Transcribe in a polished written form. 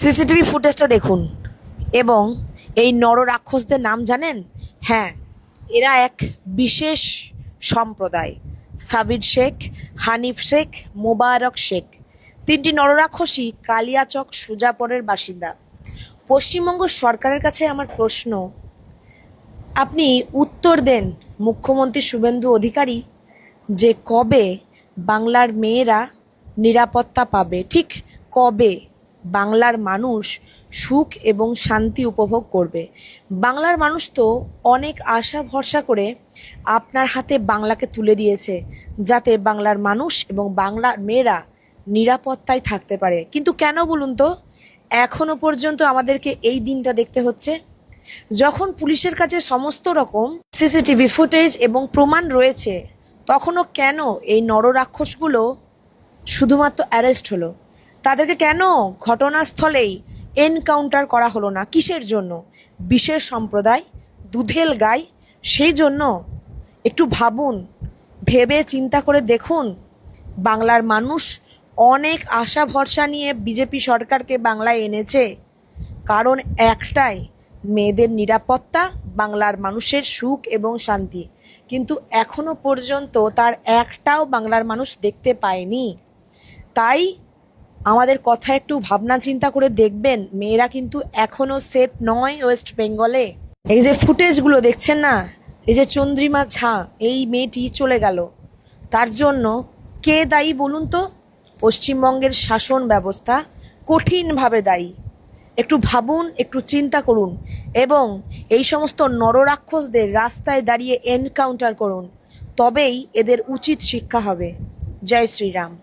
CCTV ফুটেজটা দেখুন এবং এই নররাক্ষসদের নাম জানেন? হ্যাঁ, এরা এক বিশেষ সম্প্রদায়। সাবির শেখ, হানিফ শেখ, মোবারক শেখ, তিনটি নররাক্ষসী কালিয়াচক সুজাপুরের বাসিন্দা। পশ্চিমবঙ্গ সরকারের কাছে আমার প্রশ্ন, আপনি উত্তর দেন মুখ্যমন্ত্রী শুভেন্দু অধিকারী যে কবে বাংলার মেয়েরা নিরাপত্তা পাবে, ঠিক কবে বাংলার মানুষ সুখ এবং শান্তি উপভোগ করবে। বাংলার মানুষ তো অনেক আশা ভরসা করে আপনার হাতে বাংলাকে তুলে দিয়েছে যাতে বাংলার মানুষ এবং বাংলার মেয়েরা নিরাপত্তায় থাকতে পারে, কিন্তু কেন বলুন তো এখনো পর্যন্ত আমাদেরকে এই দিনটা দেখতে হচ্ছে? যখন পুলিশের কাছে সমস্ত রকম সিসিটিভি ফুটেজ এবং প্রমাণ রয়েছে, তখনও কেন এই নররাক্ষসগুলো শুধুমাত্র অ্যারেস্ট হলো? তাদেরকে কেন ঘটনাস্থলেই এনকাউন্টার করা হলো না? কিসের জন্য? বিশেষ সম্প্রদায়, দুধেল গাই, সেই জন্য? একটু ভাবুন, ভেবে চিন্তা করে দেখুন। বাংলার মানুষ অনেক আশা ভরসা নিয়ে বিজেপি সরকারকে বাংলায় এনেছে, কারণ একটাই, মেয়েদের নিরাপত্তা, বাংলার মানুষের সুখ এবং শান্তি, কিন্তু এখনো পর্যন্ত তার একটাও বাংলার মানুষ দেখতে পায়নি। তাই আমাদের কথা একটু ভাবনা চিন্তা করে দেখবেন, মেয়েরা কিন্তু এখনো সেফ নয় ওয়েস্ট বেঙ্গলে। এই যে ফুটেজগুলো দেখছেন না, এই যে চন্দ্রিমা ঝা, এই মেয়েটি চলে গেল, তার জন্য কে দায়ী বলুন তো? পশ্চিমবঙ্গের শাসন ব্যবস্থা কঠিনভাবে দায়ী। একটু ভাবুন, একটু চিন্তা করুন এবং এই সমস্ত নররাক্ষসদের রাস্তায় দাঁড়িয়ে এনকাউন্টার করুন, তবেই এদের উচিত শিক্ষা হবে। জয় শ্রীরাম।